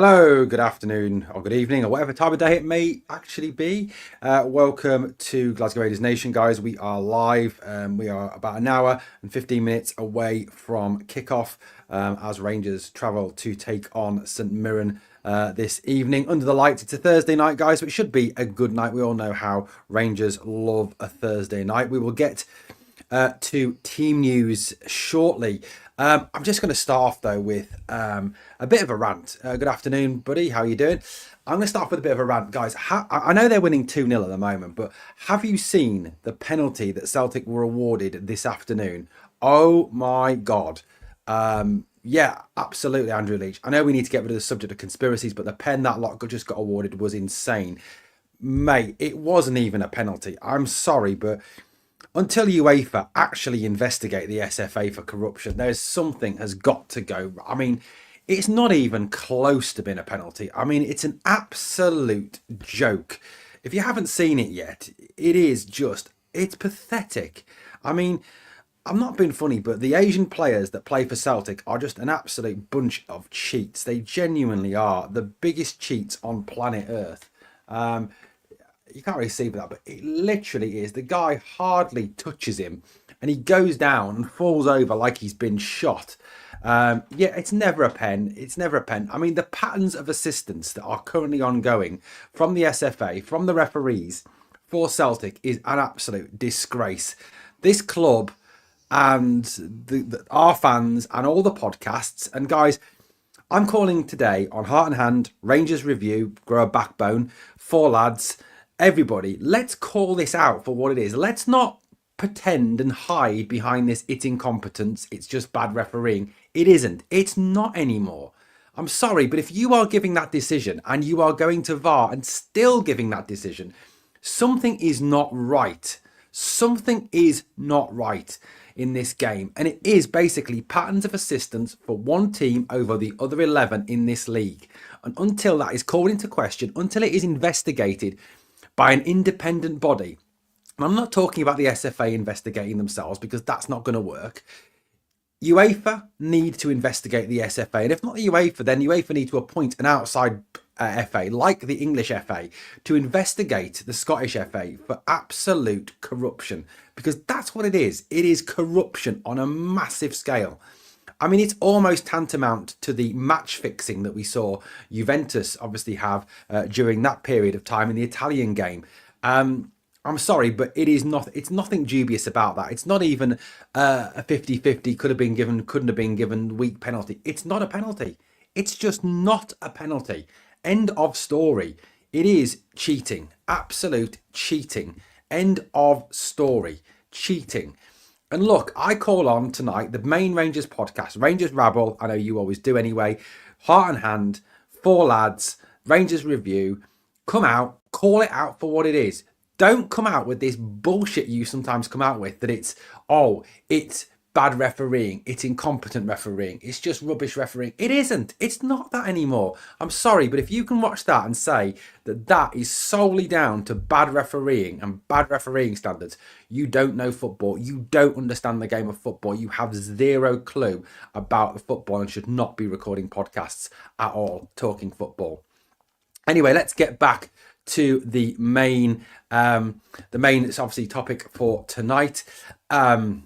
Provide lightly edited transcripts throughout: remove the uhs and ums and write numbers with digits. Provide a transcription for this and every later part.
Hello, good afternoon, or good evening, or whatever time of day it may actually be. Welcome to Glasgow Raiders Nation, guys. We are live. We are about an hour and 15 minutes away from kickoff as Rangers travel to take on St Mirren this evening under the lights. It's a Thursday night, guys, so it should be a good night. We all know how Rangers love a Thursday night. We will get to team news shortly. I'm just going to start off though with a bit of a rant. Good afternoon, buddy. How are you doing? I'm going to start off with a bit of a rant, guys. I know they're winning 2-0 at the moment, but have you seen the penalty that Celtic were awarded this afternoon? Oh my God. Yeah, absolutely, Andrew Leach. I know we need to get rid of the subject of conspiracies, but the pen that lot just got awarded was insane. Mate, it wasn't even a penalty. I'm sorry, but until UEFA actually investigate the SFA for corruption, there's something has got to go. I mean, it's not even close to being a penalty. I mean, it's an absolute joke. If you haven't seen it yet, it's pathetic. I mean, I'm not being funny, but the Asian players that play for Celtic are just an absolute bunch of cheats. They genuinely are the biggest cheats on planet Earth. You can't really see that, but it literally is. The guy hardly touches him and he goes down and falls over like he's been shot. Yeah, it's never a pen. It's never a pen. I mean, the patterns of assistance that are currently ongoing from the SFA, from the referees for Celtic is an absolute disgrace. This club and our fans and all the podcasts and guys, I'm calling today on Heart and Hand, Rangers Review, Grow a Backbone, Four Lads, everybody, let's call this out for what it is. Let's not pretend and hide behind this, it's incompetence, it's just bad refereeing. It isn't. It's not anymore. I'm sorry, but if you are giving that decision and you are going to VAR and still giving that decision, something is not right. Something is not right in this game. And it is basically patterns of assistance for one team over the other 11 in this league. And until that is called into question, until it is investigated by an independent body. And I'm not talking about the SFA investigating themselves because that's not going to work. UEFA need to investigate the SFA. And if not the UEFA, then UEFA need to appoint an outside FA, like the English FA, to investigate the Scottish FA for absolute corruption. Because that's what it is. It is corruption on a massive scale. I mean, it's almost tantamount to the match fixing that we saw Juventus obviously have during that period of time in the Italian game. I'm sorry, but it is not. It's nothing dubious about that. It's not even a 50-50 could have been given, couldn't have been given weak penalty. It's not a penalty. It's just not a penalty. End of story. It is cheating. Absolute cheating. End of story. Cheating. And look, I call on tonight the main Rangers podcast, Rangers Rabble. I know you always do anyway. Heart and Hand, Four Lads, Rangers Review. Come out, call it out for what it is. Don't come out with this bullshit you sometimes come out with that it's bad refereeing, it's incompetent refereeing, it's just rubbish refereeing. It isn't. It's not that anymore. I'm sorry, but if you can watch that and say that that is solely down to bad refereeing and bad refereeing standards, you don't know football. You don't understand the game of football. You have zero clue about the football and should not be recording podcasts at all, talking football. Anyway, let's get back to the main it's obviously topic for tonight. Let's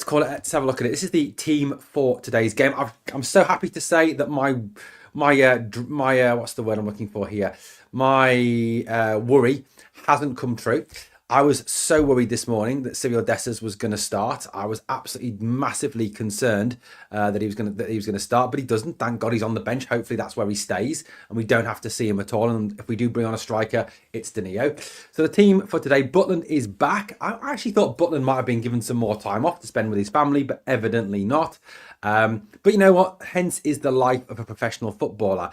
call it. Let's have a look at it. This is the team for today's game. I'm so happy to say that my what's the word I'm looking for here? My worry hasn't come true. I was so worried this morning that Cyril Dessers was going to start. I was absolutely massively concerned that he was going to start, but he doesn't. Thank God he's on the bench. Hopefully that's where he stays and we don't have to see him at all. And if we do bring on a striker, it's Danilo. So the team for today, Butland is back. I actually thought Butland might have been given some more time off to spend with his family, but evidently not. But you know what? Hence is the life of a professional footballer.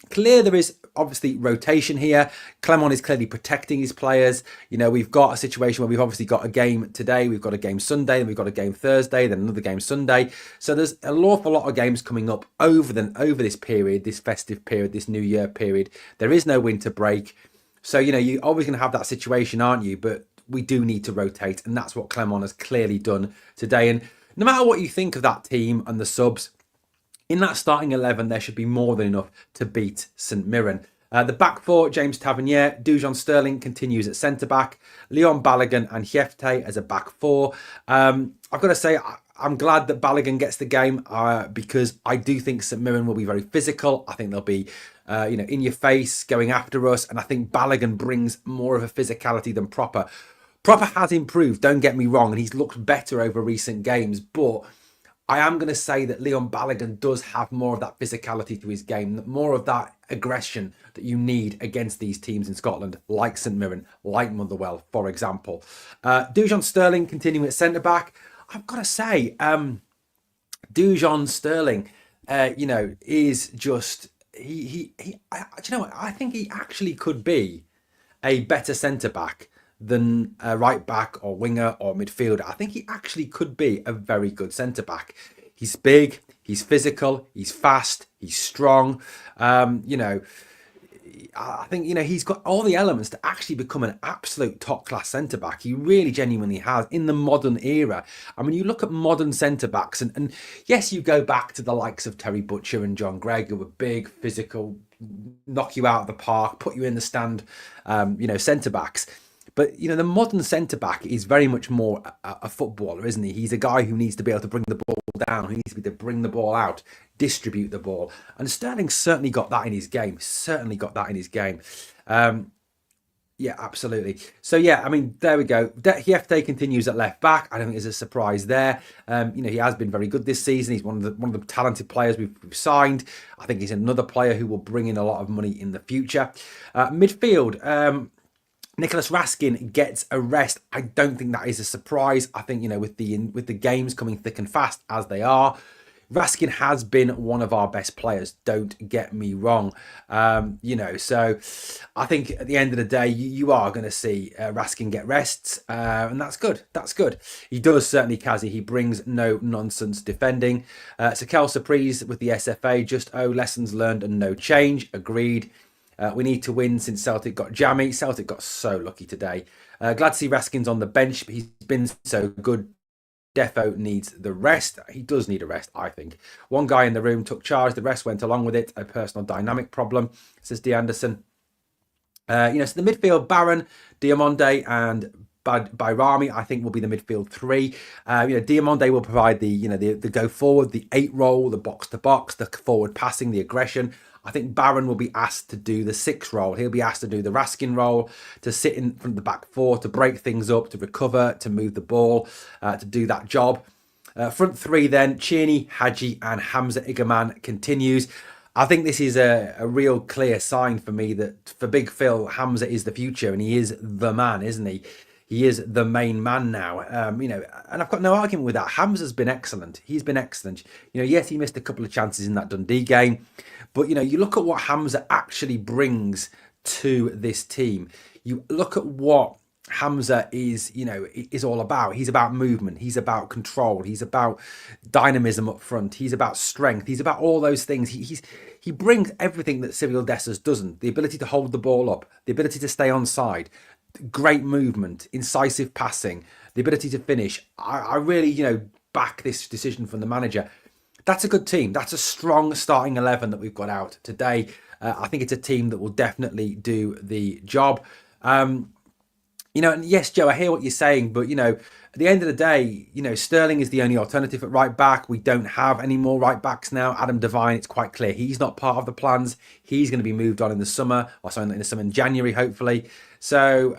Clear there is obviously rotation here. Clement is clearly protecting his players. We've got a situation where we've obviously got a game today, we've got a game Sunday, then we've got a game Thursday, then another game Sunday. So there's an awful lot of games coming up over this period, this festive period, this New Year period. There is no winter break. So, you're always going to have that situation, aren't you? But we do need to rotate, and that's what Clement has clearly done today. And no matter what you think of that team and the subs, in that starting 11, there should be more than enough to beat St Mirren. The back four, James Tavernier, Dujon Sterling continues at centre-back, Leon Balogun and Hjefte as a back four. I've got to say, I'm glad that Balogun gets the game because I do think St Mirren will be very physical. I think they'll be in your face, going after us. And I think Balogun brings more of a physicality than Proper. Proper has improved, don't get me wrong, and he's looked better over recent games. But I am going to say that Leon Balogun does have more of that physicality to his game, more of that aggression that you need against these teams in Scotland, like St Mirren, like Motherwell, for example. Dujon Sterling continuing at centre-back. I've got to say, Dujon Sterling, is just... do you know what? I think he actually could be a better centre-back than a right back or winger or midfielder. I think he actually could be a very good centre back. He's big, he's physical, he's fast, he's strong. I think he's got all the elements to actually become an absolute top class centre back. He really genuinely has in the modern era. I mean, you look at modern centre backs, and yes, you go back to the likes of Terry Butcher and John Gregg, who were big, physical, knock you out of the park, put you in the stand, centre backs. But, the modern centre-back is very much more a footballer, isn't he? He's a guy who needs to be able to bring the ball down, who needs to be able to bring the ball out, distribute the ball. And Sterling's certainly got that in his game. Yeah, absolutely. So, yeah, I mean, there we go. Hjefte continues at left-back. I don't think there's a surprise there. He has been very good this season. He's one of the talented players we've signed. I think he's another player who will bring in a lot of money in the future. Midfield... Nicholas Raskin gets a rest. I don't think that is a surprise. I think, with the games coming thick and fast as they are, Raskin has been one of our best players. Don't get me wrong. So I think at the end of the day, you are going to see Raskin get rests, and that's good. That's good. He does certainly, Kazi. He brings no nonsense defending. Sakel Surprise with the SFA, just lessons learned and no change. Agreed. We need to win since Celtic got jammy. Celtic got so lucky today. Glad to see Raskin's on the bench, but he's been so good. Defo needs the rest. He does need a rest, I think. One guy in the room took charge. The rest went along with it. A personal dynamic problem, says D. Anderson. So the midfield, Barron, Diamonde and Bayrami, I think will be the midfield three. Diamonde will provide the go forward, the 8 roll, the box to box, the forward passing, the aggression. I think Barron will be asked to do the 6 role. He'll be asked to do the Raskin role, to sit in front of the back 4, to break things up, to recover, to move the ball, to do that job. Front 3 then, Cheney, Hadji and Hamza Igaman continues. I think this is a real clear sign for me that for Big Phil, Hamza is the future and he is the man, isn't he? He is the main man now, and I've got no argument with that. Hamza's been excellent. He's been excellent. Yes, he missed a couple of chances in that Dundee game, but, you look at what Hamza actually brings to this team. You look at what Hamza is all about. He's about movement. He's about control. He's about dynamism up front. He's about strength. He's about all those things. He brings everything that Cyril Dessers doesn't. The ability to hold the ball up, the ability to stay onside, great movement, incisive passing, the ability to finish. I really, back this decision from the manager. That's a good team. That's a strong starting 11 that we've got out today. I think it's a team that will definitely do the job. And yes, Joe, I hear what you're saying, but, at the end of the day, Sterling is the only alternative at right back. We don't have any more right backs now. Adam Devine, it's quite clear he's not part of the plans. He's going to be moved on in the summer, in January, hopefully. So,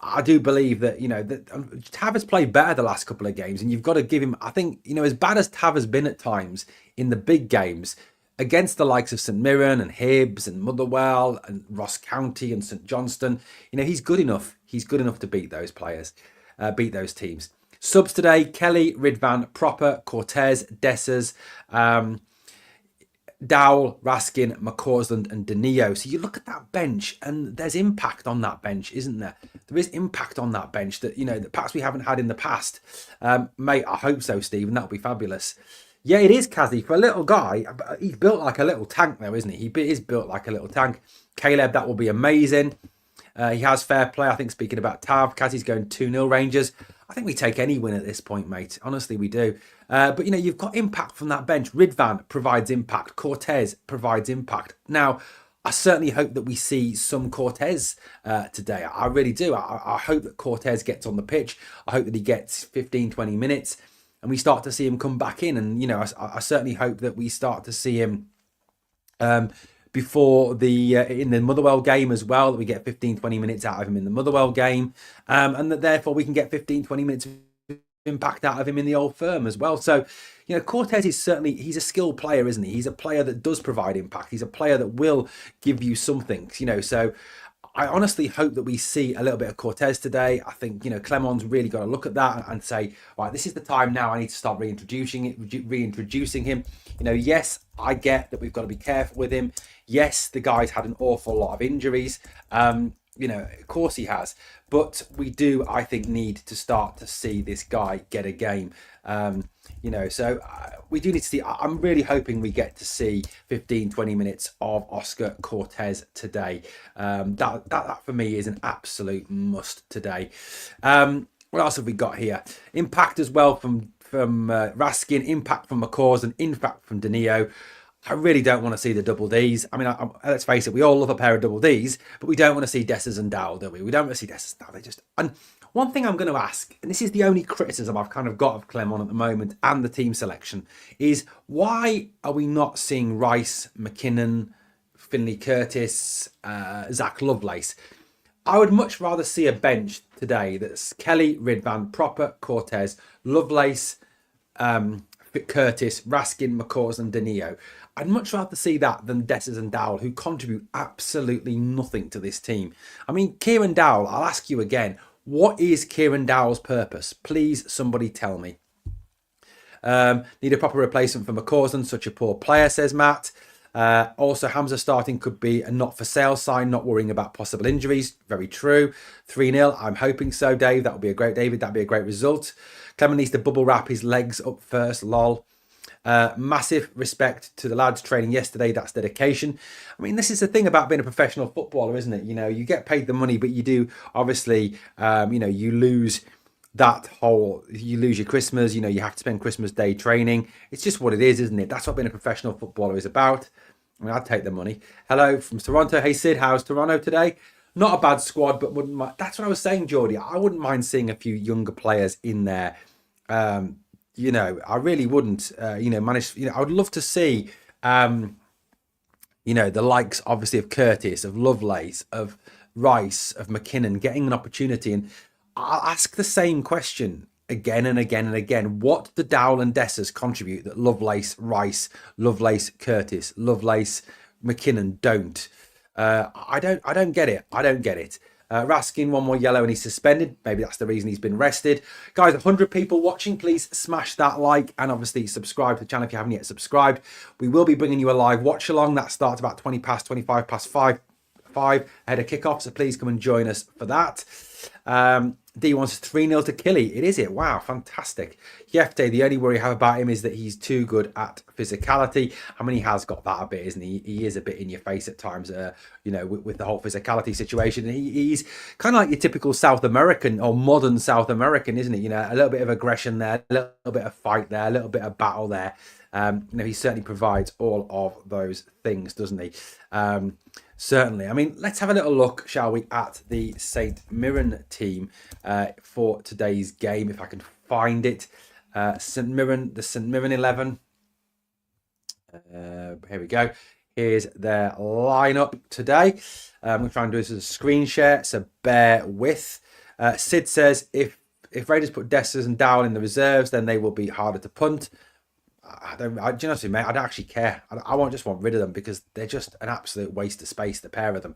I do believe that, that Tav has played better the last couple of games, and you've got to give him, I think, as bad as Tav has been at times in the big games, against the likes of St Mirren and Hibs and Motherwell and Ross County and St Johnstone, he's good enough. He's good enough to beat those players, beat those teams. Subs today, Kelly, Ridvan, Proper, Cortez, Dessers, Dowell, Raskin, McCausland and Danilo. So you look at that bench and there's impact on that bench, isn't there? There is impact on that bench that, that perhaps we haven't had in the past. Mate, I hope so, Stephen. That'll be fabulous. Yeah, it is, Kazi. For a little guy, he's built like a little tank though, isn't he? He is built like a little tank. Caleb, that will be amazing. He has fair play. I think speaking about Tav, Kazi's going 2-0 Rangers. I think we take any win at this point, mate. Honestly, we do. But, you've got impact from that bench. Ridvan provides impact. Cortez provides impact. Now, I certainly hope that we see some Cortez today. I really do. I hope that Cortez gets on the pitch. I hope that he gets 15, 20 minutes and we start to see him come back in. And, I certainly hope that we start to see him before in the Motherwell game as well, that we get 15, 20 minutes out of him in the Motherwell game. And that therefore we can get 15, 20 minutes of impact out of him in the Old Firm as well. So, Cortez is certainly, he's a skilled player, isn't he? He's a player that does provide impact. He's a player that will give you something, so I honestly hope that we see a little bit of Cortez today. I think, Clement's really got to look at that and say, right, this is the time now I need to start reintroducing him. Yes, I get that we've got to be careful with him. Yes, the guy's had an awful lot of injuries. Of course he has. But we do, I think, need to start to see this guy get a game. So we do need to see. I'm really hoping we get to see 15, 20 minutes of Oscar Cortez today. That for me is an absolute must today. What else have we got here? Impact as well from Raskin, impact from McCaws, and impact from Danilo. I really don't want to see the double Ds. I mean, let's face it, we all love a pair of double Ds, but we don't want to see Dessers and Dowell, do we? We don't want to see Dessers and Dowell. And one thing I'm going to ask, and this is the only criticism I've kind of got of Clement at the moment and the team selection, is why are we not seeing Rice, McKinnon, Finlay Curtis, Zach Lovelace? I would much rather see a bench today that's Kelly, Ridvan, Proper, Cortez, Lovelace, Curtis, Raskin, McCaws and Danilo. I'd much rather see that than Dessers and Dowell, who contribute absolutely nothing to this team. I mean, Kieran Dowell, I'll ask you again, what is Kieran Dowell's purpose? Please, somebody tell me. Need a proper replacement for McCausland, such a poor player, says Matt. Also, Hamza starting could be a not for sale sign, not worrying about possible injuries. Very true. 3-0. I'm hoping so, Dave. That would be a great, David. That'd be a great result. Clement needs to bubble wrap his legs up first. Lol. Massive respect to the lads training yesterday. That's dedication. I mean, this is the thing about being a professional footballer, isn't it? You get paid the money, but you do obviously, you lose you lose your Christmas. You have to spend Christmas Day training. It's just what it is, isn't it? That's what being a professional footballer is about. I mean, I'd take the money. Hello from Toronto. Hey Sid, how's Toronto today? Not a bad squad, but wouldn't mind. That's what I was saying, Geordie. I wouldn't mind seeing a few younger players in there. I really wouldn't, manage, I would love to see, the likes, obviously, of Curtis, of Lovelace, of Rice, of McKinnon getting an opportunity. And I'll ask the same question again and again and again. What do Dowell and Dessers contribute that Lovelace, Rice, Lovelace, Curtis, Lovelace, McKinnon don't? I don't get it. I don't get it. Raskin, one more yellow and he's suspended. Maybe that's the reason he's been rested. Guys, 100 people watching. Please smash that like and obviously subscribe to the channel if you haven't yet subscribed. We will be bringing you a live watch along. That starts about 25 past 5 ahead of kickoff. So please come and join us for that. D wants 3-0 to Killy. It is it. Wow, fantastic. Yefte, the only worry I have about him is that he's too good at physicality. I mean, he has got that a bit, isn't he? He is a bit in your face at times, with the whole physicality situation. He's kind of like your typical South American or modern South American, isn't he? A little bit of aggression there, a little bit of fight there, a little bit of battle there. He certainly provides all of those things, doesn't he? Certainly. I mean, let's have a little look, shall we, at the St Mirren team for today's game, if I can find it. St Mirren, the St Mirren 11. Here we go. Here's their lineup today. I'm going to try and do this as a screen share, so bear with. Sid says, if Raiders put Dessers and Dowell in the reserves, then they will be harder to punt. Do you know what, mate? I don't actually care. I just want rid of them because they're just an absolute waste of space, the pair of them.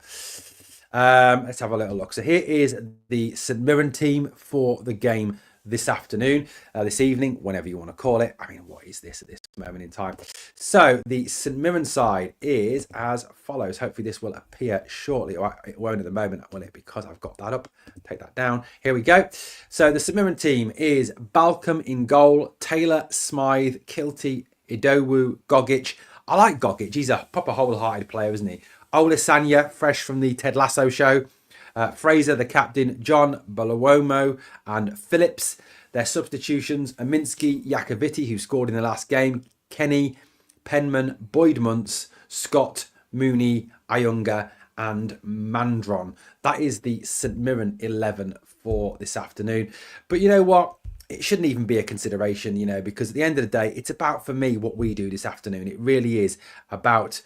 Let's have a little look. So here is the St Mirren team for the game this afternoon, this evening, whenever you want to call it. I mean, what is this at this moment in time? So the St Mirren side is as follows. Hopefully this will appear shortly. Or it won't at the moment, will it? Because I've got that up. Take that down. Here we go. So the St Mirren team is Balcom in goal, Taylor, Smythe, Kilty, Idowu, Gogic. I like Gogic. He's a proper wholehearted player, isn't he? Olasanya, fresh from the Ted Lasso show. Fraser, the captain, John Balawomo and Phillips. Their substitutions: Aminski, Yakoviti, who scored in the last game, Kenny, Penman, Boyd Muntz, Scott, Mooney, Ayunga, and Mandron. That is the St Mirren 11 for this afternoon. But you know what? It shouldn't even be a consideration, because at the end of the day, it's about, for me, what we do this afternoon. It really is about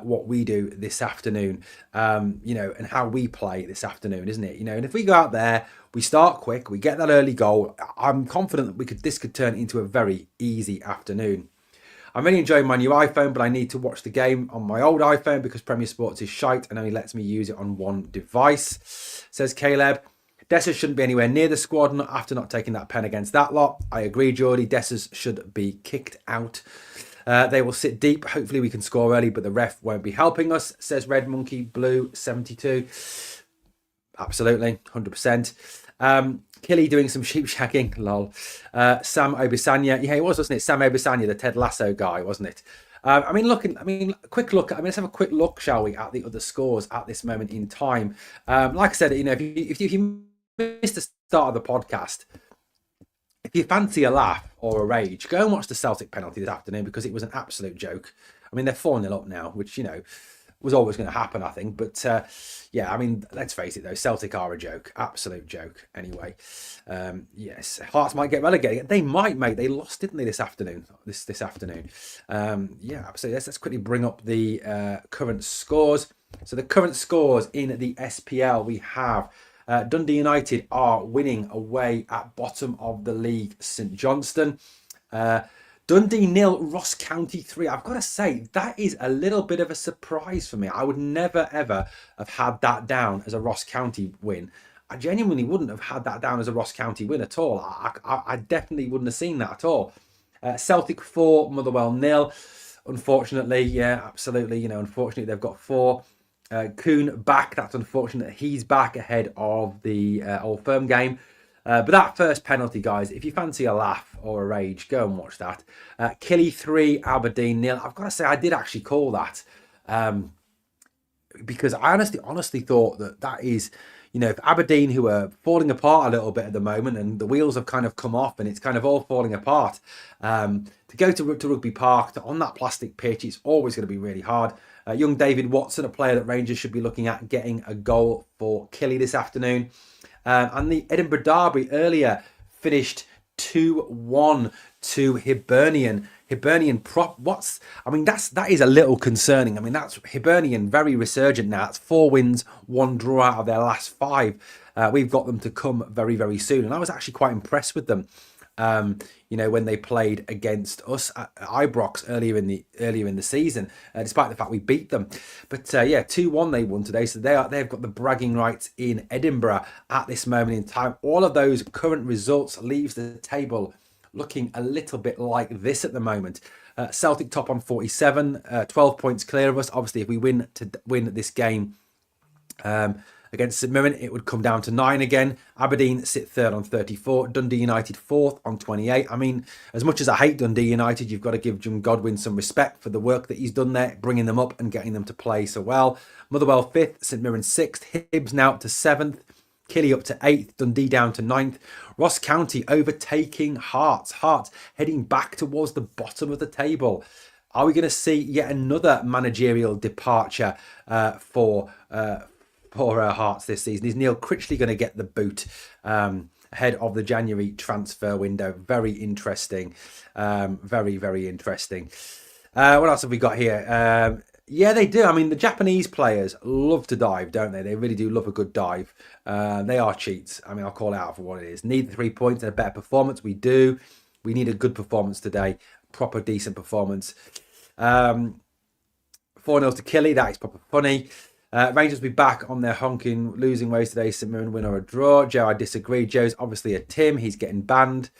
what we do this afternoon, and how we play this afternoon, isn't it? And if we go out there, we start quick, we get that early goal, I'm confident that this could turn into a very easy afternoon. I'm really enjoying my new iPhone, but I need to watch the game on my old iPhone because Premier Sports is shite and only lets me use it on one device, says Caleb. Dessers shouldn't be anywhere near the squad after not taking that pen against that lot. I agree, Geordie. Dessers should be kicked out. They will sit deep. Hopefully we can score early, but the ref won't be helping us, says Red Monkey Blue 72. Absolutely, 100%. Killy doing some sheep shagging, lol. Sam Obisanya. Yeah, it was, wasn't it? Sam Obisanya, the Ted Lasso guy, wasn't it? Quick look. Let's have a quick look, shall we, at the other scores at this moment in time. Like I said, if you missed the start of the podcast, if you fancy a laugh or a rage, go and watch the Celtic penalty this afternoon because it was an absolute joke. They're 4-0 up now, which, was always going to happen, I think. But, let's face it, though. Celtic are a joke. Absolute joke, anyway. Yes, Hearts might get relegated. They might, mate. They lost, didn't they, this afternoon? This afternoon. Absolutely. Let's quickly bring up the current scores. So the current scores in the SPL, we have Dundee United are winning away at bottom of the league, St Johnstone. Dundee 0, Ross County 3. I've got to say, that is a little bit of a surprise for me. I would never, ever have had that down as a Ross County win. I genuinely wouldn't have had that down as a Ross County win at all. I definitely wouldn't have seen that at all. Celtic 4, Motherwell 0. Unfortunately, yeah, absolutely. Unfortunately, they've got 4. Kuhn back. That's unfortunate. He's back ahead of the Old Firm game. But that first penalty, guys, if you fancy a laugh or a rage, go and watch that. Killy 3, Aberdeen 0. I've got to say, I did actually call that because I honestly thought that is, if Aberdeen, who are falling apart a little bit at the moment and the wheels have kind of come off and it's kind of all falling apart, to go to Rugby Park, on that plastic pitch, it's always going to be really hard. Young David Watson, a player that Rangers should be looking at getting a goal for Killy this afternoon. And the Edinburgh Derby earlier finished 2-1 to Hibernian. Hibernian that is a little concerning. That's Hibernian, very resurgent now. It's 4 wins, 1 draw out of their last 5. We've got them to come very, very soon. And I was actually quite impressed with them. When they played against us at Ibrox earlier in the season, despite the fact we beat them. But 2-1 they won today, so they've got the bragging rights in Edinburgh at this moment in time. All of those current results leaves the table looking a little bit like this at the moment. Celtic top on 47, 12 points clear of us. Obviously, if we win this game against St Mirren, it would come down to 9 again. Aberdeen sit third on 34. Dundee United fourth on 28. As much as I hate Dundee United, you've got to give Jim Godwin some respect for the work that he's done there, bringing them up and getting them to play so well. Motherwell 5th, St Mirren 6th, Hibs now up to 7th, Killy up to 8th, Dundee down to 9th. Ross County overtaking Hearts. Hearts heading back towards the bottom of the table. Are we going to see yet another managerial departure for Hearts this season? Is Neil Critchley going to get the boot ahead of the January transfer window? Very interesting. Very, very interesting. What else have we got here? Yeah, they do. The Japanese players love to dive, don't they? They really do love a good dive. They are cheats. I'll call it out for what it is. Need the 3 points and a better performance. We do. We need a good performance today. Proper, decent performance. 4-0 to Killy. That is proper funny. Rangers will be back on their honking losing ways today. St Mirren win or a draw. Joe, I disagree. Joe's obviously a Tim. He's getting banned.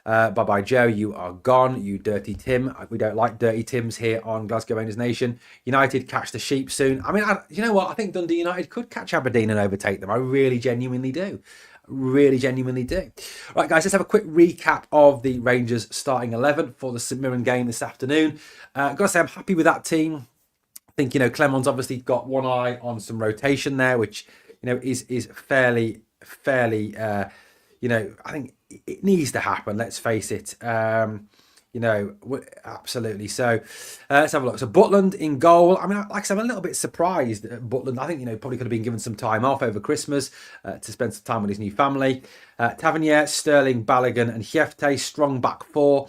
Bye-bye, Joe. You are gone, you dirty Tim. We don't like dirty Tims here on Glasgow Rangers Nation. United catch the sheep soon. You know what? I think Dundee United could catch Aberdeen and overtake them. I really genuinely do. Really genuinely do. Right, guys, let's have a quick recap of the Rangers starting 11 for the St Mirren game this afternoon. I've got to say, I'm happy with that team. I think, Clement's obviously got one eye on some rotation there, which, is fairly, I think it needs to happen. Let's face it. Absolutely. So let's have a look. So Butland in goal. I mean, like I said, I'm a little bit surprised at Butland. I think, probably could have been given some time off over Christmas to spend some time with his new family. Tavernier, Sterling, Balogun and Hjefte, strong back four.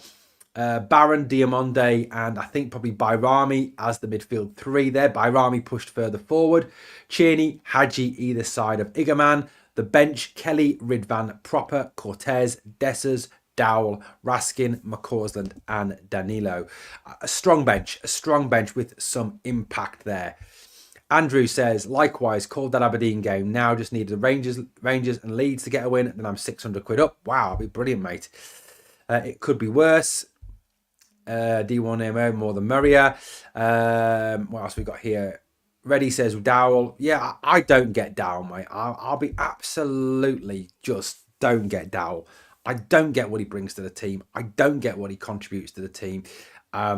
Barron, Diamonde and I think probably Bayrami as the midfield three there. Bayrami pushed further forward. Cheney, Hadji either side of Igaman. The bench, Kelly, Ridvan, Proper, Cortez, Dessers, Dowell, Raskin, McCausland and Danilo. A strong bench with some impact there. Andrew says, likewise, called that Aberdeen game. Now just needed the Rangers and Leeds to get a win. Then I'm 600 quid up. Wow, that'd be brilliant, mate. It could be worse. D1MO, more than Murrier. What else we got here? Reddy says, Dowell. Yeah, I don't get Dowell, mate. I'll be absolutely just don't get Dowell. I don't get what he brings to the team. I don't get what he contributes to the team. I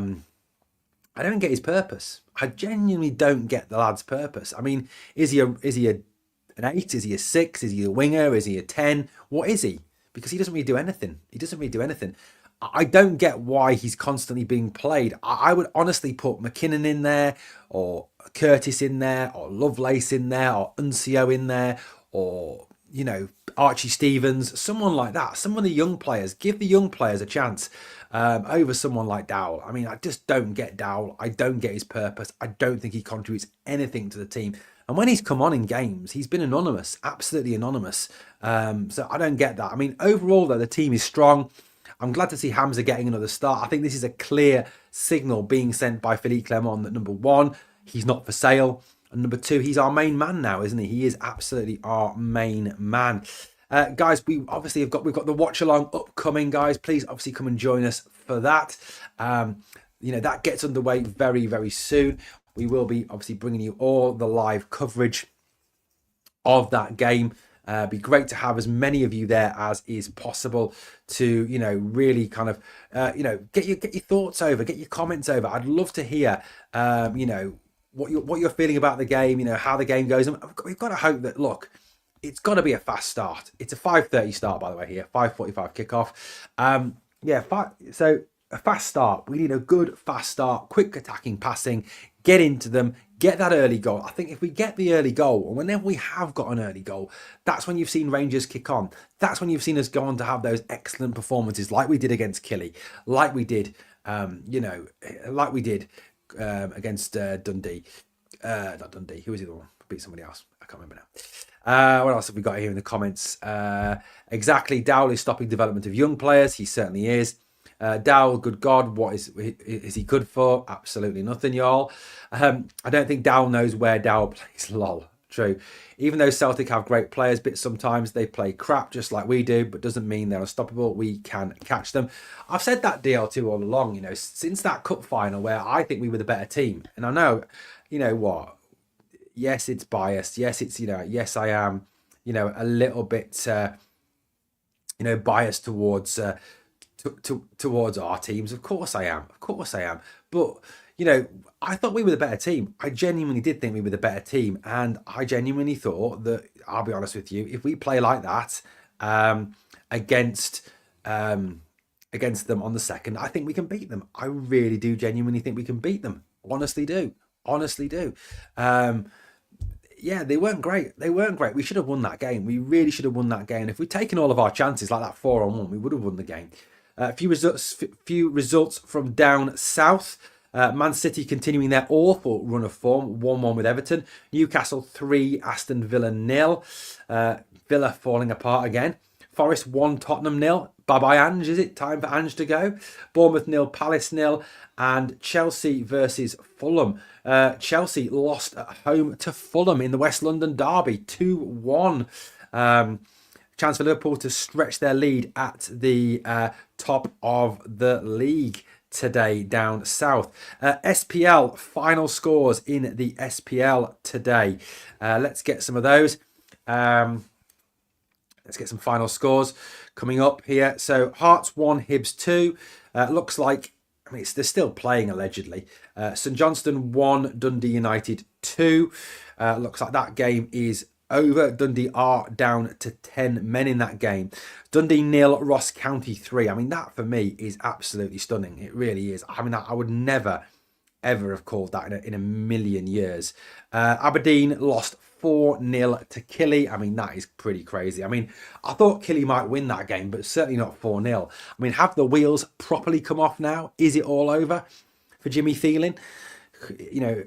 don't get his purpose. I genuinely don't get the lad's purpose. I mean, is he an 8? Is he a 6? Is he a winger? Is he a 10? What is he? Because he doesn't really do anything. I don't get why he's constantly being played. I would honestly put McKinnon in there, or Curtis in there, or Lovelace in there, or Uncio in there, or, Archie Stevens, someone like that. Some of the young players, give the young players a chance over someone like Dowell. I mean, I just don't get Dowell. I don't get his purpose. I don't think he contributes anything to the team. And when he's come on in games, he's been anonymous, absolutely anonymous. So I don't get that. I mean, overall, though, the team is strong. I'm glad to see Hamza getting another start. I think this is a clear signal being sent by Philippe Clermont that, number one, he's not for sale. And number two, he's our main man now, isn't he? He is absolutely our main man. Guys, we've got the watch along upcoming, guys. Please obviously come and join us for that. That gets underway very, very soon. We will be obviously bringing you all the live coverage of that game. Be great to have as many of you there as is possible to, really kind of, get your thoughts over, get your comments over. I'd love to hear, what you're feeling about the game, how the game goes. And we've got to hope that, look, it's got to be a fast start. It's a 5:30 start, by the way, here, 5:45 kickoff. So a fast start. We need a good fast start, quick attacking passing, get into them, get that early goal. I think if we get the early goal, and whenever we have got an early goal, that's when you've seen Rangers kick on. That's when you've seen us go on to have those excellent performances like we did against Killy, like we did, against Dundee. Not Dundee. Who was the other one? Beat somebody else. I can't remember now. What else have we got here in the comments? Exactly. Dowell is stopping development of young players. He certainly is. Dowell, good God, what is he good for? Absolutely nothing, y'all. I don't think Dowell knows where Dowell plays. Lol. True. Even though Celtic have great players, but sometimes they play crap just like we do, but doesn't mean they're unstoppable. We can catch them. I've said that DL2 all along, since that cup final where I think we were the better team. And I know, what? Yes, it's biased. Yes, it's, yes, I am, a little bit, biased towards towards our teams. Of course I am. But I thought we were the better team. I genuinely did think we were the better team, and I genuinely thought that, I'll be honest with you, if we play like that against them on the second, I think we can beat them. I really do genuinely think we can beat them. Honestly do. Yeah, they weren't great. We should have won that game. We really should have won that game. If we'd taken all of our chances like that 4-on-1, we would have won the game. Few results from down south. Man City continuing their awful run of form, 1-1 with Everton. Newcastle 3, Aston Villa 0. Villa falling apart again. Forest 1, Tottenham 0. Bye-bye, Ange, is it? Time for Ange to go. Bournemouth 0, Palace 0. And Chelsea versus Fulham. Chelsea lost at home to Fulham in the West London derby, 2-1. Chance for Liverpool to stretch their lead at the top of the league today down south. SPL final scores in the SPL today. Let's get some of those. Let's get some final scores coming up here. So Hearts 1, Hibs 2. Looks like, they're still playing allegedly. St Johnstone 1, Dundee United 2. Looks like that game is over. Dundee are down to 10 men in that game. Dundee 0, Ross County 3. I mean, that for me is absolutely stunning. It really is. I mean, I would never, ever have called that in a million years. Aberdeen lost 4-0 to Killy. I mean, that is pretty crazy. I mean, I thought Killy might win that game, but certainly not 4-0. I mean, have the wheels properly come off now? Is it all over for Jimmy Thielen? You know,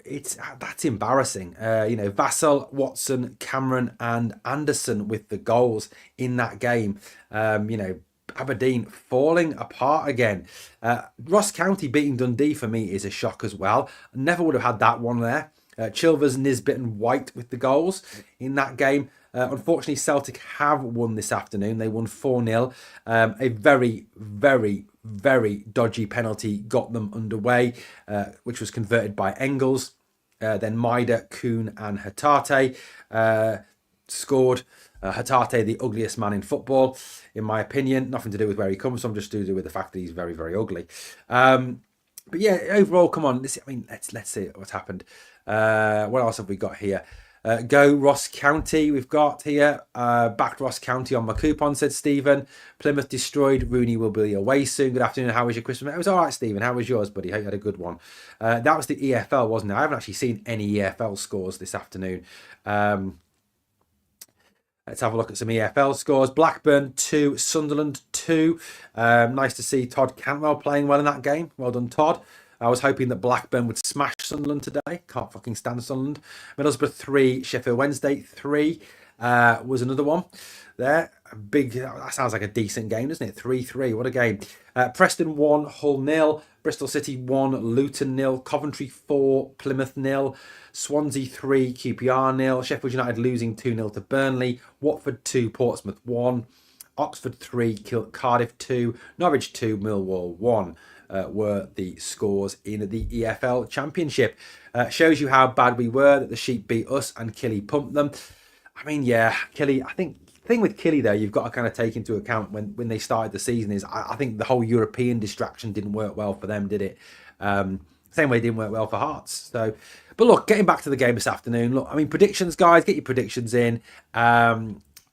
that's embarrassing. You know, Vassell, Watson, Cameron and Anderson with the goals in that game. You know, Aberdeen falling apart again. Ross County beating Dundee for me is a shock as well. Never would have had that one there. Chilvers, Nisbet and White with the goals in that game. Unfortunately, Celtic have won this afternoon. They won 4-0. A very, very, very dodgy penalty got them underway, which was converted by Engels. Then Maida, Kuhn and Hatate scored. Hatate, the ugliest man in football, in my opinion. Nothing to do with where he comes from, just to do with the fact that he's very, very ugly. But yeah, overall, come on. Let's see what's happened. What else have we got here? Go Ross County, we've got here. Backed Ross County on my coupon, said Stephen. Plymouth destroyed. Rooney will be away soon. Good afternoon. How was your Christmas? It was all right, Stephen. How was yours, buddy? Hope you had a good one. That was the EFL, wasn't it? I haven't actually seen any EFL scores this afternoon. Let's have a look at some EFL scores. Blackburn 2, Sunderland 2. Nice to see Todd Cantwell playing well in that game. Well done, Todd. I was hoping that Blackburn would smash Sunderland today. Can't fucking stand Sunderland. Middlesbrough 3, Sheffield Wednesday 3 was another one there. That sounds like a decent game, doesn't it? 3-3, what a game. Preston 1, Hull 0. Bristol City 1, Luton 0. Coventry 4, Plymouth 0. Swansea 3, QPR 0. Sheffield United losing 2-0 to Burnley. Watford 2, Portsmouth 1. Oxford 3, Cardiff 2. Norwich 2, Millwall 1. Were the scores in the EFL Championship. Shows you how bad we were, that the Sheep beat us and Killy pumped them. I mean, yeah, Killy, I think the thing with Killy, though, you've got to kind of take into account when they started the season is I think the whole European distraction didn't work well for them, did it? Same way it didn't work well for Hearts. So, but look, getting back to the game this afternoon, look, I mean, predictions, guys, get your predictions in.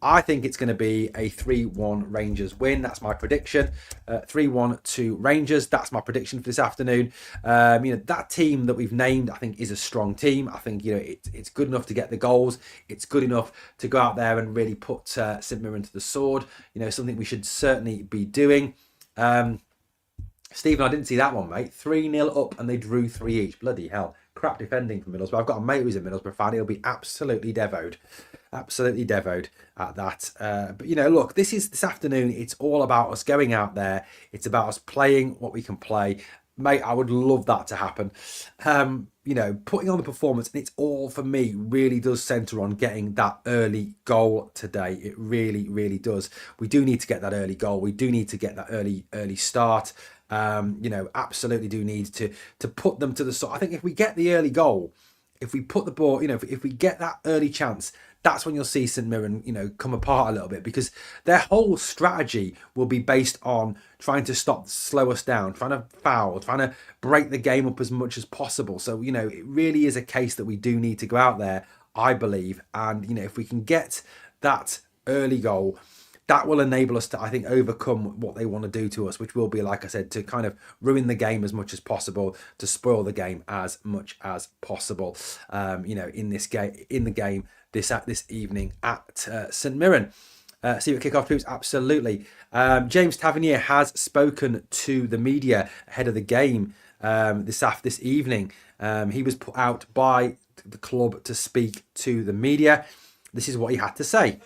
I think it's going to be a 3-1 Rangers win. That's my prediction. 3-1 to Rangers. That's my prediction for this afternoon. You know, that team that we've named, I think, is a strong team. I think, you know, it's good enough to get the goals. It's good enough to go out there and really put St Mirren to the sword. You know, something we should certainly be doing. Stephen, I didn't see that one, mate. 3-0 up and they drew 3 each. Bloody hell. Crap defending from Middlesbrough. I've got a mate who's a Middlesbrough fan. He'll be absolutely devoed. Absolutely devoed at that. But, you know, look, this afternoon, it's all about us going out there. It's about us playing what we can play. Mate, I would love that to happen. You know, putting on the performance, and it's all, for me, really does centre on getting that early goal today. It really, really does. We do need to get that early goal. We do need to get that early start. You know, absolutely do need to put them to the side. I think if we get the early goal, if we put the ball, you know, if we get that early chance, that's when you'll see St Mirren, you know, come apart a little bit, because their whole strategy will be based on trying to slow us down, trying to foul, trying to break the game up as much as possible. So, you know, it really is a case that we do need to go out there, I believe. And, you know, if we can get that early goal, that will enable us to, I think, overcome what they want to do to us, which will be, like I said, to kind of ruin the game as much as possible, to spoil the game as much as possible. You know, in the game this evening at St Mirren. See what kickoff proves? Absolutely. James Tavernier has spoken to the media ahead of the game this evening. He was put out by the club to speak to the media. This is what he had to say.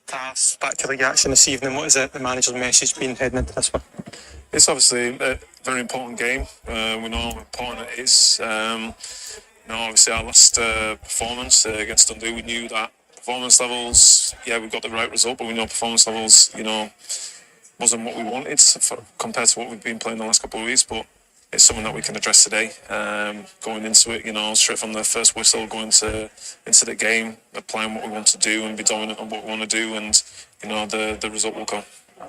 Back to the action this evening. What is it, the manager's message been heading into this one? It's obviously a very important game. We know how important it is. Obviously our last performance against Dundee, we knew that performance levels, yeah, we got the right result, but we know performance levels, you know, wasn't what we wanted compared to what we've been playing the last couple of weeks, but it's something that we can address today. Going into it, you know, straight from the first whistle, going into the game, applying what we want to do and be dominant on what we want to do, and, you know, the result will come.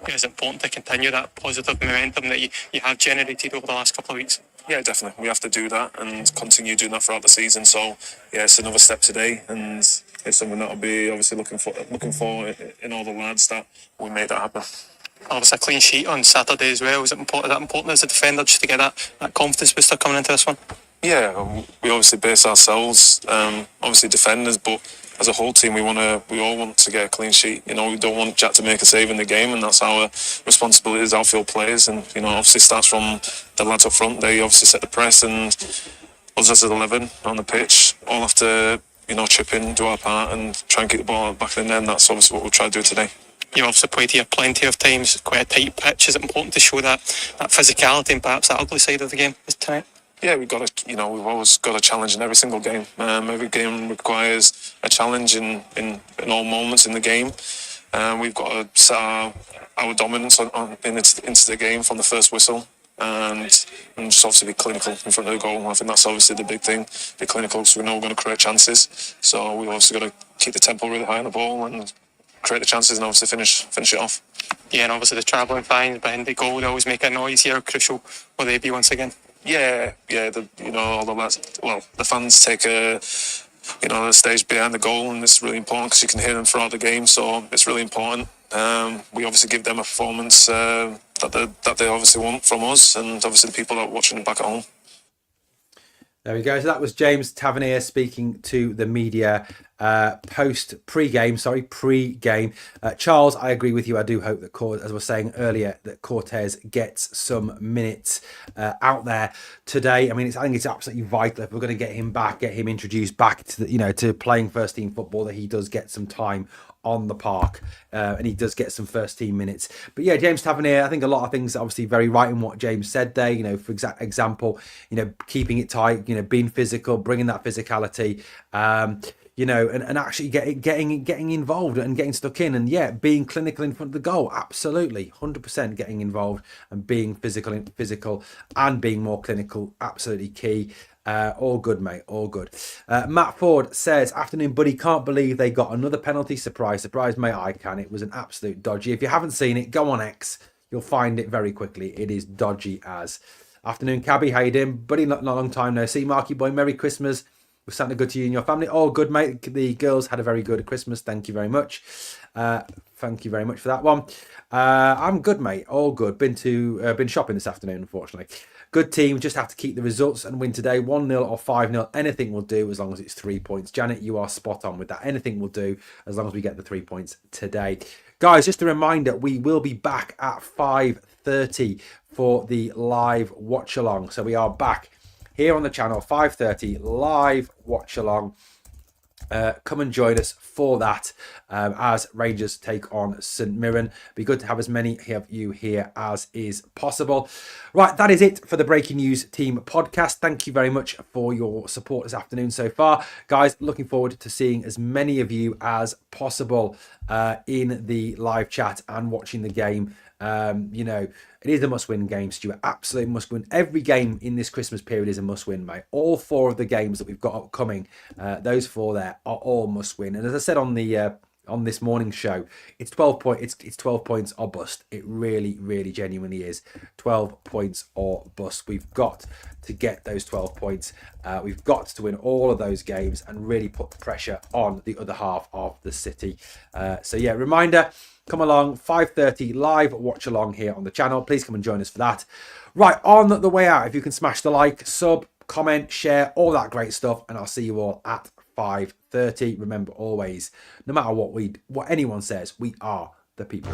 Yeah, it's important to continue that positive momentum that you have generated over the last couple of weeks. Yeah, definitely. We have to do that and continue doing that throughout the season. So, yeah, it's another step today, and it's something that I'll be obviously looking for in all the lads that we made that happen. Obviously, a clean sheet on Saturday as well. Is it important? Is that important as a defender just to get that confidence booster coming into this one? Yeah, we obviously base ourselves, obviously defenders, but as a whole team, we all want to get a clean sheet. We don't want Jack to make a save in the game, and that's our responsibility as outfield players. And obviously starts from the lads up front. They obviously set the press, and us as 11 on the pitch all have to chip in, do our part, and try and keep the ball back in the net. That's obviously what we'll try to do today. You obviously played here plenty of times, quite a tight pitch. Is it important to show that physicality and perhaps that ugly side of the game tonight? Yeah, we've always got a challenge in every single game. Every game requires a challenge in all moments in the game. We've got to set our dominance into the game from the first whistle, and just obviously be clinical in front of the goal. I think that's obviously the big thing. Be clinical, so we know we're going to create chances. So we've obviously got to keep the tempo really high on the ball and create the chances, and obviously finish it off. Yeah, and obviously the travelling fans behind the goal, they always make a noise here. Crucial will they be once again? Yeah. All the lads. Well, the fans take the stage behind the goal, and it's really important because you can hear them throughout the game. So it's really important. We obviously give them a performance that they obviously want from us, and obviously the people that are watching back at home. There we go. So that was James Tavernier speaking to the media pre-game. Charles, I agree with you. I do hope that, as I was saying earlier, that Cortez gets some minutes out there today. I mean, I think it's absolutely vital if we're going to get him back, get him introduced back to to playing first team football, that he does get some time on the park and he does get some first team minutes. But yeah, James Tavernier, I think a lot of things obviously very right in what James said there. For example, keeping it tight, being physical, bringing that physicality, and actually getting involved and getting stuck in, and being clinical in front of the goal. Absolutely, 100% getting involved and being physical and being more clinical. Absolutely key. All good, mate. All good. Matt Ford says, afternoon, buddy. Can't believe they got another penalty. Surprise, mate. I can. It was an absolute dodgy. If you haven't seen it, go on X. You'll find it very quickly. It is dodgy as. Afternoon, Cabby. How you doing, buddy? Not a long time no see. Marky boy, Merry Christmas. Was something good to you and your family? All good, mate. The girls had a very good Christmas. Thank you very much. Thank you very much for that one. I'm good, mate. All good. Been shopping this afternoon, unfortunately. Good team, just have to keep the results and win today. 1-0 or 5-0, anything will do as long as it's 3 points. Janet, you are spot on with that. Anything will do as long as we get the 3 points today. Guys, just a reminder, we will be back at 5:30 for the live watch along. So we are back here on the channel, 5:30 live watch along. Come and join us for that as Rangers take on St Mirren. Be good to have as many of you here as is possible. Right, that is it for the Breaking News Team podcast. Thank you very much for your support this afternoon so far. Guys, looking forward to seeing as many of you as possible in the live chat and watching the game. It is a must-win game, Stuart. Absolutely must-win. Every game in this Christmas period is a must-win, mate. All 4 of the games that we've got upcoming, those 4 there are all must-win. And as I said on the on this morning's show, it's 12 points or bust. It really, really genuinely is 12 points or bust. We've got to get those 12 points. We've got to win all of those games and really put the pressure on the other half of the city. Reminder. Come along, 5:30 live watch along here on the channel. Please come and join us for that. Right, on the way out, if you can smash the like, sub, comment, share, all that great stuff, and I'll see you all at 5:30. Remember always, no matter what anyone says, we are the people.